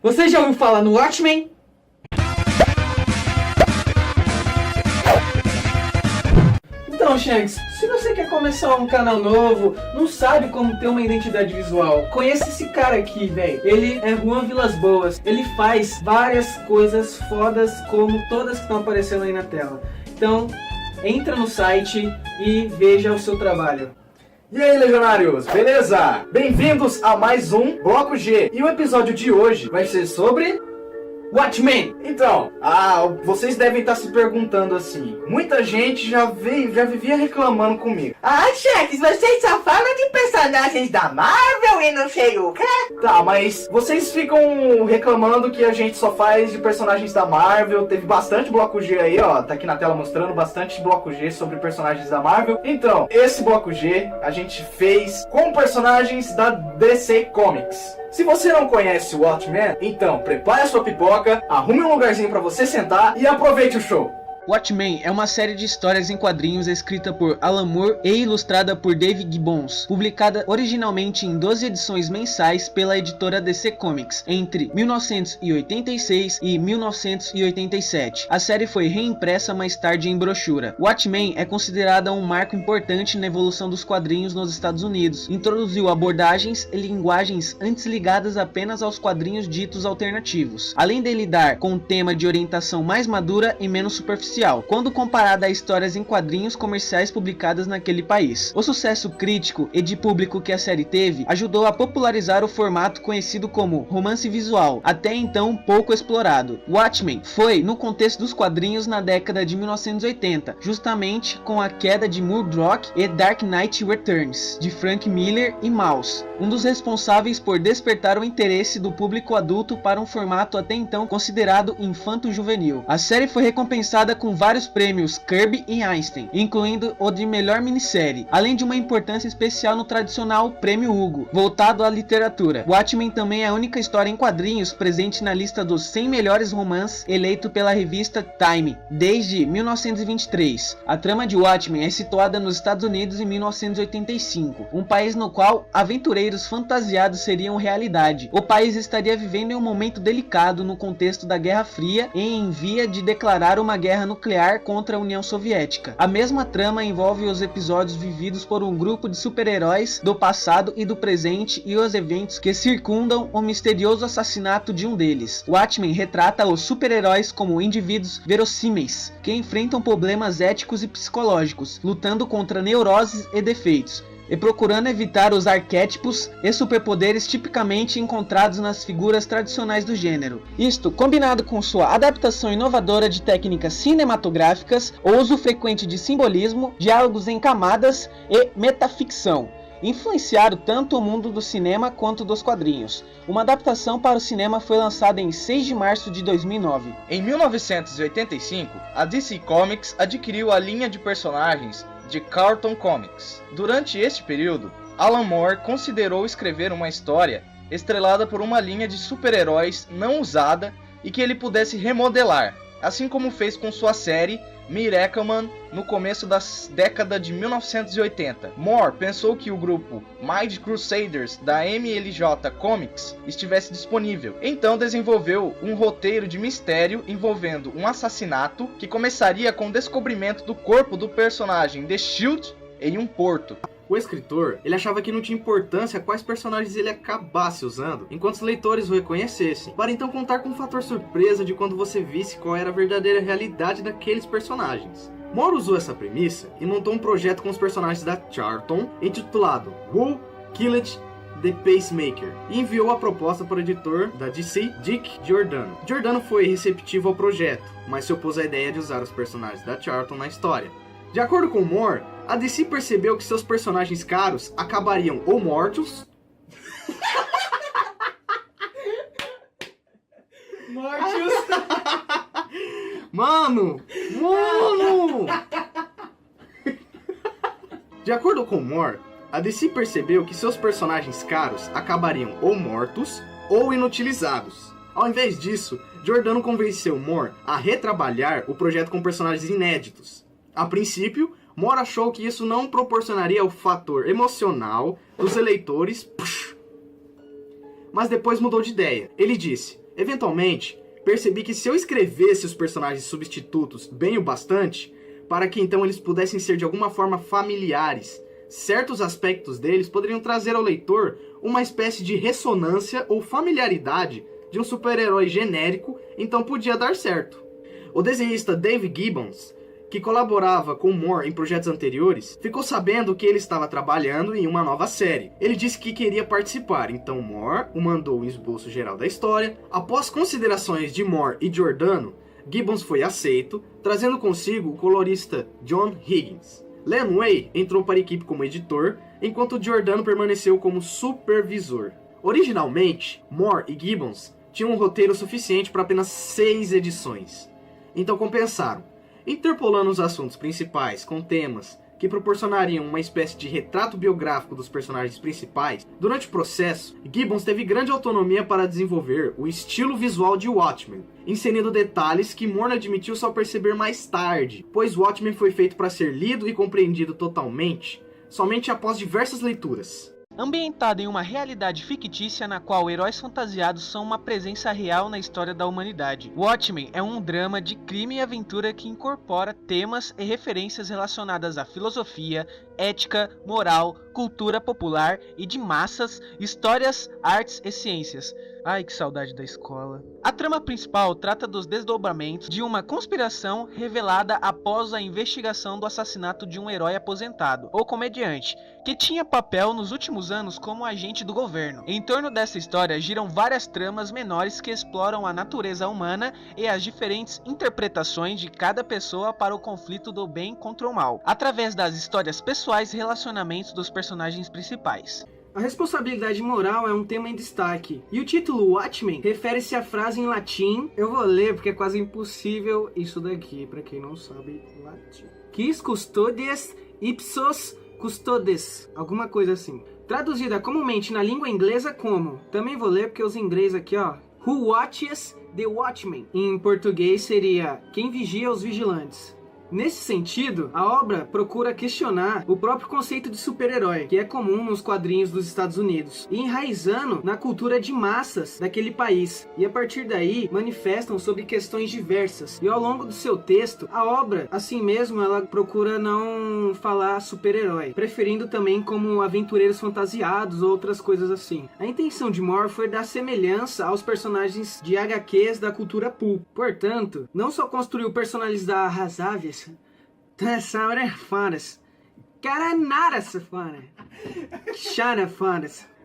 Você já ouviu falar no Watchmen? Então, Shanks, se você quer começar um canal novo, não sabe como ter uma identidade visual, conheça esse cara aqui, velho. Ele é Juan Vilas Boas. Ele faz várias coisas fodas como todas que estão aparecendo aí na tela. Então, entra no site e veja o seu trabalho. E aí, legionários, beleza? Bem-vindos a mais um Bloco G. E o episódio de hoje vai ser sobre Watchmen! Então, vocês devem estar se perguntando assim, muita gente já vivia reclamando comigo. Shanks, vocês só falam de personagens da Marvel e não sei o quê? Tá, mas vocês ficam reclamando que a gente só faz de personagens da Marvel. Teve bastante Bloco G aí, ó, tá aqui na tela mostrando bastante Bloco G sobre personagens da Marvel. Então, esse Bloco G a gente fez com personagens da DC Comics. Se você não conhece o Watchmen, então prepare a sua pipoca, arrume um lugarzinho pra você sentar e aproveite o show. Watchmen é uma série de histórias em quadrinhos escrita por Alan Moore e ilustrada por Dave Gibbons, publicada originalmente em 12 edições mensais pela editora DC Comics entre 1986 e 1987. A série foi reimpressa mais tarde em brochura. Watchmen é considerada um marco importante na evolução dos quadrinhos nos Estados Unidos. Introduziu abordagens e linguagens antes ligadas apenas aos quadrinhos ditos alternativos, além de lidar com um tema de orientação mais madura e menos superficial, quando comparada a histórias em quadrinhos comerciais publicadas naquele país. O sucesso crítico e de público que a série teve ajudou a popularizar o formato conhecido como romance visual, até então pouco explorado. Watchmen foi no contexto dos quadrinhos na década de 1980, justamente com a queda de Murdoch e Dark Knight Returns, de Frank Miller e Mouse, um dos responsáveis por despertar o interesse do público adulto para um formato até então considerado infanto-juvenil. A série foi recompensada com vários prêmios Kirby e Einstein, incluindo o de melhor minissérie, além de uma importância especial no tradicional Prêmio Hugo, voltado à literatura. Watchmen também é a única história em quadrinhos presente na lista dos 100 melhores romances eleito pela revista Time, desde 1923. A trama de Watchmen é situada nos Estados Unidos em 1985, um país no qual aventureiros fantasiados seriam realidade. O país estaria vivendo em um momento delicado no contexto da Guerra Fria e em via de declarar uma guerra nuclear contra a União Soviética. A mesma trama envolve os episódios vividos por um grupo de super-heróis do passado e do presente e os eventos que circundam o misterioso assassinato de um deles. Watchmen retrata os super-heróis como indivíduos verossímeis que enfrentam problemas éticos e psicológicos, lutando contra neuroses e defeitos, e procurando evitar os arquétipos e superpoderes tipicamente encontrados nas figuras tradicionais do gênero. Isto, combinado com sua adaptação inovadora de técnicas cinematográficas, o uso frequente de simbolismo, diálogos em camadas e metaficção, influenciaram tanto o mundo do cinema quanto dos quadrinhos. Uma adaptação para o cinema foi lançada em 6 de março de 2009. Em 1985, a DC Comics adquiriu a linha de personagens de Carlton Comics. Durante este período, Alan Moore considerou escrever uma história estrelada por uma linha de super-heróis não usada e que ele pudesse remodelar, assim como fez com sua série Miracleman no começo da década de 1980. Moore pensou que o grupo Mind Crusaders da MLJ Comics estivesse disponível, então desenvolveu um roteiro de mistério envolvendo um assassinato que começaria com o descobrimento do corpo do personagem The Shield em um porto. O escritor, ele achava que não tinha importância quais personagens ele acabasse usando, enquanto os leitores o reconhecessem, para então contar com um fator surpresa de quando você visse qual era a verdadeira realidade daqueles personagens. Moore usou essa premissa e montou um projeto com os personagens da Charlton, intitulado Who Killed The Pacemaker, e enviou a proposta para o editor da DC, Dick Giordano. Giordano foi receptivo ao projeto, mas se opôs à ideia de usar os personagens da Charlton na história. De acordo com Moore, a DC percebeu que seus personagens caros acabariam ou mortos... Mano! De acordo com Moore, a DC percebeu que seus personagens caros acabariam ou mortos ou inutilizados. Ao invés disso, Giordano convenceu Moore a retrabalhar o projeto com personagens inéditos. A princípio, Moore achou que isso não proporcionaria o fator emocional dos eleitores, mas depois mudou de ideia. Ele disse: Eventualmente, percebi que se eu escrevesse os personagens substitutos bem o bastante, para que então eles pudessem ser de alguma forma familiares, certos aspectos deles poderiam trazer ao leitor uma espécie de ressonância ou familiaridade de um super-herói genérico, então podia dar certo. O desenhista Dave Gibbons, que colaborava com Moore em projetos anteriores, ficou sabendo que ele estava trabalhando em uma nova série. Ele disse que queria participar, então Moore o mandou um esboço geral da história. Após considerações de Moore e Giordano, Gibbons foi aceito, trazendo consigo o colorista John Higgins. Len Wein entrou para a equipe como editor, enquanto Giordano permaneceu como supervisor. Originalmente, Moore e Gibbons tinham um roteiro suficiente para apenas 6 edições. Então compensaram, interpolando os assuntos principais com temas que proporcionariam uma espécie de retrato biográfico dos personagens principais. Durante o processo, Gibbons teve grande autonomia para desenvolver o estilo visual de Watchmen, inserindo detalhes que Moore admitiu só perceber mais tarde, pois Watchmen foi feito para ser lido e compreendido totalmente somente após diversas leituras. Ambientada em uma realidade fictícia na qual heróis fantasiados são uma presença real na história da humanidade. Watchmen é um drama de crime e aventura que incorpora temas e referências relacionadas à filosofia, ética, moral, cultura popular e de massas, histórias, artes e ciências. Ai, que saudade da escola. A trama principal trata dos desdobramentos de uma conspiração revelada após a investigação do assassinato de um herói aposentado, ou comediante, que tinha papel nos últimos anos como agente do governo. Em torno dessa história giram várias tramas menores que exploram a natureza humana e as diferentes interpretações de cada pessoa para o conflito do bem contra o mal, através das histórias pessoais e relacionamentos dos personagens principais. A responsabilidade moral é um tema em destaque, e o título Watchmen refere-se à frase em latim, eu vou ler porque é quase impossível isso daqui, para quem não sabe latim. Quis custodes ipsos custodes, alguma coisa assim. Traduzida comumente na língua inglesa como, também vou ler porque os inglês aqui ó, Who watches the watchmen? Em português seria, quem vigia os vigilantes. Nesse sentido, a obra procura questionar o próprio conceito de super-herói, que é comum nos quadrinhos dos Estados Unidos, e enraizando na cultura de massas daquele país, e a partir daí manifestam sobre questões diversas. E ao longo do seu texto, a obra, assim mesmo, ela procura não falar super-herói, preferindo também como aventureiros fantasiados ou outras coisas assim. A intenção de Moore foi dar semelhança aos personagens de HQs da cultura pulp. Portanto, não só construiu personalizar arrasáveis,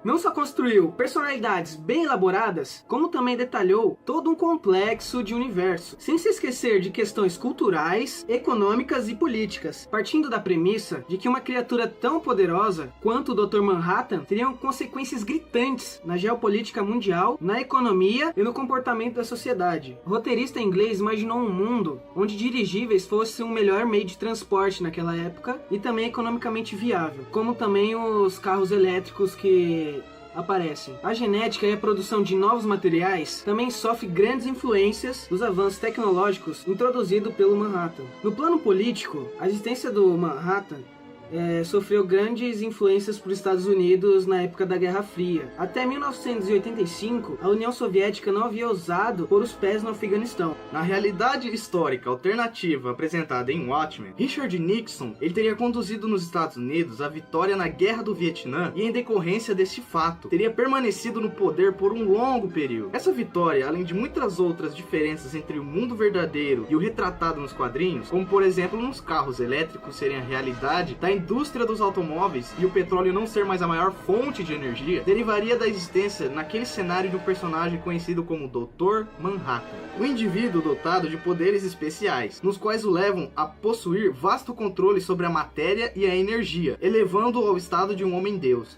não só construiu personalidades bem elaboradas, como também detalhou todo um complexo de universo, sem se esquecer de questões culturais, econômicas e políticas, partindo da premissa de que uma criatura tão poderosa quanto o Dr. Manhattan teria consequências gritantes na geopolítica mundial, na economia e no comportamento da sociedade. O roteirista inglês imaginou um mundo onde dirigíveis fossem um melhor meio de transporte naquela época e também economicamente viável, como também os carros elétricos que aparecem. A genética e a produção de novos materiais também sofre grandes influências dos avanços tecnológicos introduzidos pelo Manhattan. No plano político, a existência do Manhattan sofreu grandes influências para os Estados Unidos na época da Guerra Fria. Até 1985, a União Soviética não havia ousado pôr os pés no Afeganistão. Na realidade histórica alternativa apresentada em Watchmen, Richard Nixon ele teria conduzido nos Estados Unidos a vitória na Guerra do Vietnã e, em decorrência deste fato, teria permanecido no poder por um longo período. Essa vitória, além de muitas outras diferenças entre o mundo verdadeiro e o retratado nos quadrinhos, como por exemplo nos carros elétricos serem a realidade da indústria dos automóveis e o petróleo não ser mais a maior fonte de energia, derivaria da existência naquele cenário de um personagem conhecido como Dr. Manhattan, um indivíduo dotado de poderes especiais, nos quais o levam a possuir vasto controle sobre a matéria e a energia, elevando-o ao estado de um homem-deus.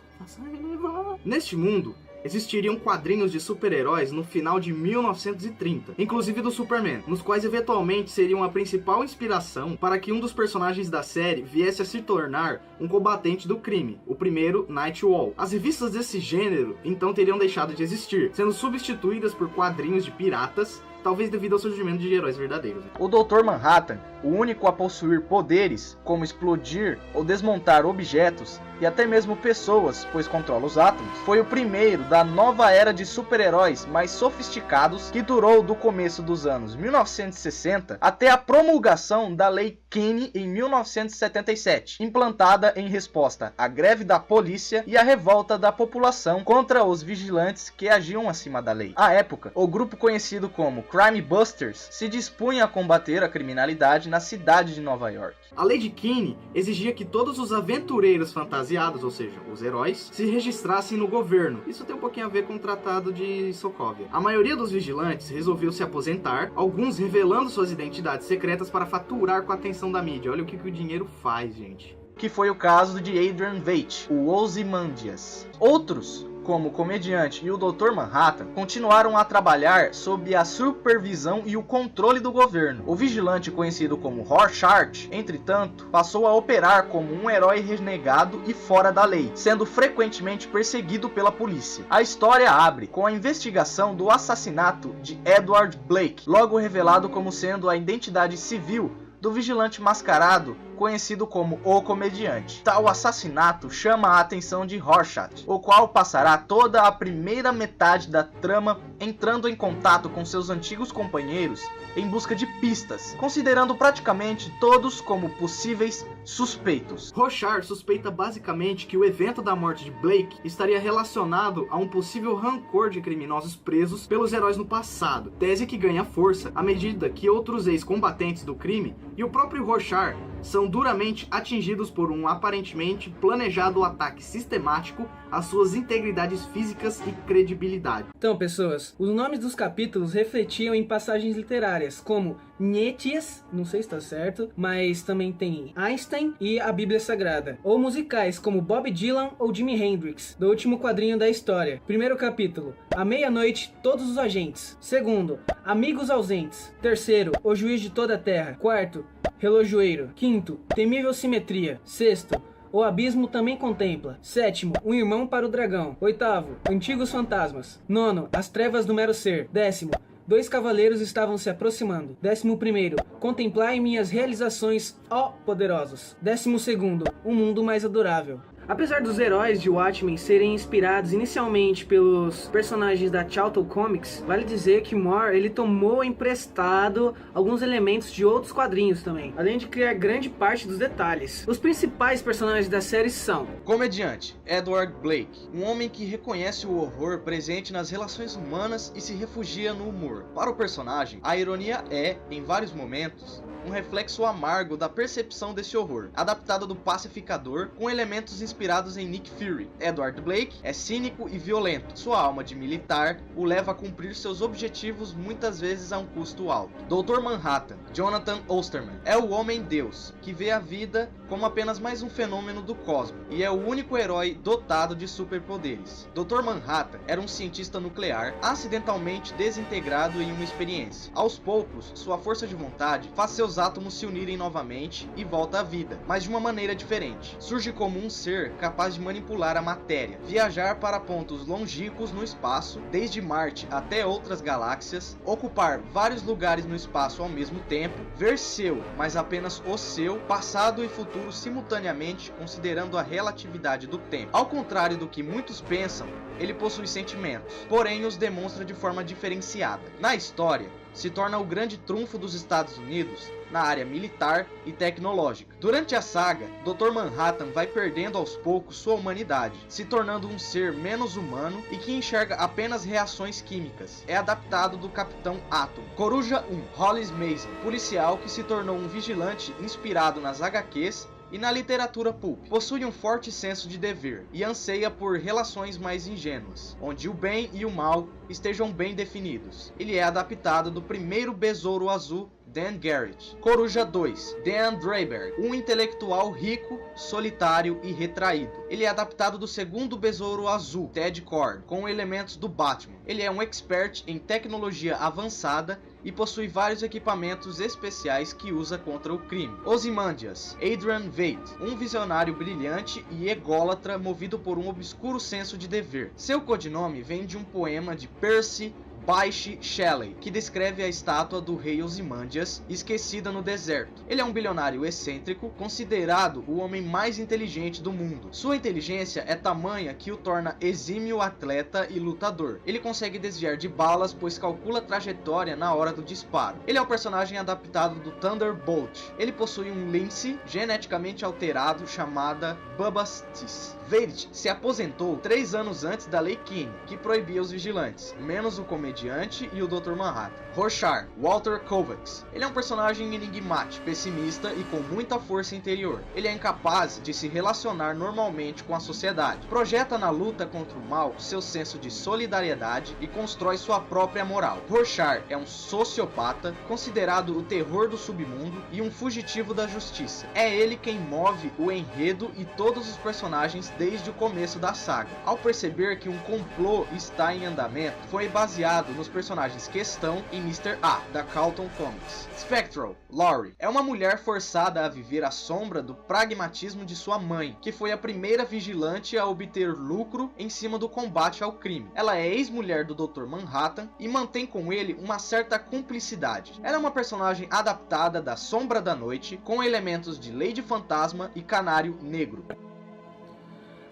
Neste mundo, existiriam quadrinhos de super-heróis no final de 1930, inclusive do Superman, nos quais eventualmente seriam a principal inspiração para que um dos personagens da série viesse a se tornar um combatente do crime, o primeiro Nightwall. As revistas desse gênero então teriam deixado de existir, sendo substituídas por quadrinhos de piratas talvez devido ao surgimento de heróis verdadeiros. O Dr. Manhattan, o único a possuir poderes, como explodir ou desmontar objetos e até mesmo pessoas, pois controla os átomos, foi o primeiro da nova era de super-heróis mais sofisticados que durou do começo dos anos 1960 até a promulgação da Lei Kane em 1977, implantada em resposta à greve da polícia e à revolta da população contra os vigilantes que agiam acima da lei. À época, o grupo conhecido como Crime Busters se dispunha a combater a criminalidade na cidade de Nova York. A lei de Kane exigia que todos os aventureiros fantasiados, ou seja, os heróis, se registrassem no governo. Isso tem um pouquinho a ver com o Tratado de Sokovia. A maioria dos vigilantes resolveu se aposentar, alguns revelando suas identidades secretas para faturar com a atenção da mídia. Olha o que o dinheiro faz, gente. Que foi o caso de Adrian Veidt, o Ozymandias. Outros, como o comediante e o Dr. Manhattan, continuaram a trabalhar sob a supervisão e o controle do governo. O vigilante conhecido como Rorschach, entretanto, passou a operar como um herói renegado e fora da lei, sendo frequentemente perseguido pela polícia. A história abre com a investigação do assassinato de Edward Blake, logo revelado como sendo a identidade civil do vigilante mascarado conhecido como o comediante. Tal assassinato chama a atenção de Rorschach, o qual passará toda a primeira metade da trama entrando em contato com seus antigos companheiros em busca de pistas, considerando praticamente todos como possíveis suspeitos. Rorschach suspeita basicamente que o evento da morte de Blake estaria relacionado a um possível rancor de criminosos presos pelos heróis no passado, tese que ganha força à medida que outros ex-combatentes do crime e o próprio Rorschach são duramente atingidos por um aparentemente planejado ataque sistemático às suas integridades físicas e credibilidade. Então, pessoas, os nomes dos capítulos refletiam em passagens literárias, como Nietzsche, não sei se está certo, mas também tem Einstein e a Bíblia Sagrada, ou musicais como Bob Dylan ou Jimi Hendrix, do último quadrinho da história. Primeiro capítulo, à meia-noite, todos os agentes. Segundo, amigos ausentes. Terceiro, o juiz de toda a terra. Quarto, relojoeiro. Quinto, temível simetria. Sexto, o abismo também contempla. Sétimo, um irmão para o dragão. Oitavo, antigos fantasmas. Nono, as trevas do mero ser. Décimo, dois cavaleiros estavam se aproximando. 11º, contemplai minhas realizações, ó poderosos. 12º, um mundo mais adorável. Apesar dos heróis de Watchmen serem inspirados inicialmente pelos personagens da Charlton Comics, vale dizer que Moore ele tomou emprestado alguns elementos de outros quadrinhos também, além de criar grande parte dos detalhes. Os principais personagens da série são: comediante Edward Blake, um homem que reconhece o horror presente nas relações humanas e se refugia no humor. Para o personagem, a ironia é, em vários momentos, um reflexo amargo da percepção desse horror, adaptado do Pacificador com elementos inspirados em Nick Fury. Edward Blake é cínico e violento. Sua alma de militar o leva a cumprir seus objetivos muitas vezes a um custo alto. Dr. Manhattan, Jonathan Osterman, é o homem-deus, que vê a vida como apenas mais um fenômeno do cosmos, e é o único herói dotado de superpoderes. Dr. Manhattan era um cientista nuclear, acidentalmente desintegrado em uma experiência. Aos poucos, sua força de vontade faz seus átomos se unirem novamente e volta à vida, mas de uma maneira diferente. Surge como um ser capaz de manipular a matéria, viajar para pontos longínquos no espaço, desde Marte até outras galáxias, ocupar vários lugares no espaço ao mesmo tempo, ver seu, mas apenas o seu, passado e futuro simultaneamente, considerando a relatividade do tempo. Ao contrário do que muitos pensam, ele possui sentimentos, porém os demonstra de forma diferenciada. Na história, se torna o grande trunfo dos Estados Unidos na área militar e tecnológica. Durante a saga, Dr. Manhattan vai perdendo aos poucos sua humanidade, se tornando um ser menos humano e que enxerga apenas reações químicas. É adaptado do Capitão Átomo. Coruja 1, Hollis Mason, policial que se tornou um vigilante inspirado nas HQs e na literatura pulp. Possui um forte senso de dever e anseia por relações mais ingênuas, onde o bem e o mal estejam bem definidos. Ele é adaptado do primeiro Besouro Azul, Dan Garrett. Coruja 2, Dan Draper, um intelectual rico, solitário e retraído. Ele é adaptado do segundo Besouro Azul, Ted Kord, com elementos do Batman. Ele é um expert em tecnologia avançada e possui vários equipamentos especiais que usa contra o crime. Ozymandias, Adrian Veidt, um visionário brilhante e ególatra movido por um obscuro senso de dever. Seu codinome vem de um poema de Percy Paiche Shelley, que descreve a estátua do rei Ozymandias esquecida no deserto. Ele é um bilionário excêntrico, considerado o homem mais inteligente do mundo. Sua inteligência é tamanha que o torna exímio atleta e lutador. Ele consegue desviar de balas, pois calcula a trajetória na hora do disparo. Ele é o personagem adaptado do Thunderbolt. Ele possui um lince geneticamente alterado chamada Bubastis. Verity se aposentou 3 anos antes da Lei Keane, que proibia os vigilantes, menos o comediante e o Dr. Manhattan. Rorschach, Walter Kovacs. Ele é um personagem enigmático, pessimista e com muita força interior. Ele é incapaz de se relacionar normalmente com a sociedade. Projeta na luta contra o mal seu senso de solidariedade e constrói sua própria moral. Rorschach é um sociopata, considerado o terror do submundo e um fugitivo da justiça. É ele quem move o enredo e todos os personagens desde o começo da saga. Ao perceber que um complô está em andamento, foi baseado nos personagens Questão e Mr. A, da Carlton Comics. Spectral, Laurie, é uma mulher forçada a viver à sombra do pragmatismo de sua mãe, que foi a primeira vigilante a obter lucro em cima do combate ao crime. Ela é ex-mulher do Dr. Manhattan e mantém com ele uma certa cumplicidade. Ela é uma personagem adaptada da Sombra da Noite, com elementos de Lady Fantasma e Canário Negro.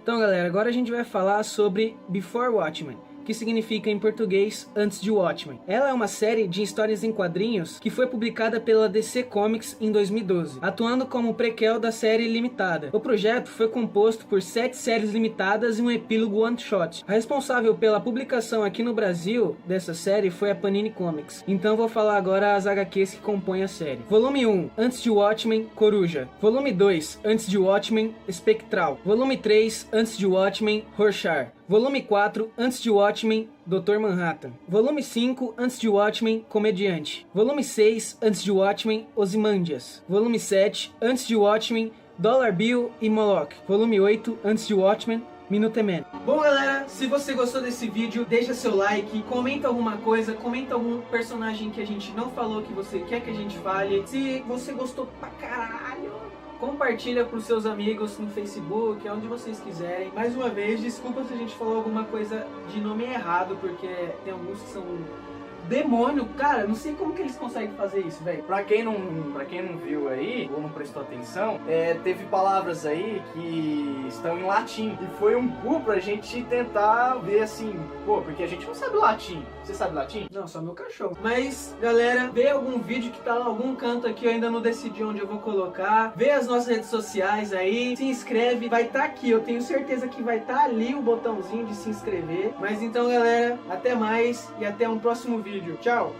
Então galera, agora a gente vai falar sobre Before Watchmen, que significa em português Antes de Watchmen. Ela é uma série de histórias em quadrinhos que foi publicada pela DC Comics em 2012, atuando como prequel da série limitada. O projeto foi composto por 7 séries limitadas e um epílogo one-shot. A responsável pela publicação aqui no Brasil dessa série foi a Panini Comics. Então vou falar agora as HQs que compõem a série. Volume 1, Antes de Watchmen, Coruja. Volume 2, Antes de Watchmen, Espectral. Volume 3, Antes de Watchmen, Rorschach. Volume 4, Antes de Watchmen, Dr. Manhattan. Volume 5, Antes de Watchmen, Comediante. Volume 6, Antes de Watchmen, Ozymandias. Volume 7, Antes de Watchmen, Dollar Bill e Moloch. Volume 8, Antes de Watchmen, Minuteman. Bom galera, se você gostou desse vídeo, deixa seu like, comenta alguma coisa, comenta algum personagem que a gente não falou que você quer que a gente fale. Se você gostou pra caralho, compartilha para os seus amigos no Facebook, onde vocês quiserem. Mais uma vez, desculpa se a gente falou alguma coisa de nome errado, porque tem alguns que são demônio. Cara, não sei como que eles conseguem fazer isso, velho. Pra quem não viu aí, ou não prestou atenção, teve palavras aí que estão em latim. E foi um pulo pra gente tentar ver assim, pô, porque a gente não sabe latim. Você sabe latim? Não, só meu cachorro. Mas, galera, vê algum vídeo que tá em algum canto aqui, eu ainda não decidi onde eu vou colocar. Vê as nossas redes sociais aí, se inscreve, vai estar aqui. Eu tenho certeza que vai estar ali o botãozinho de se inscrever. Mas então, galera, até mais e até um próximo vídeo. Tchau!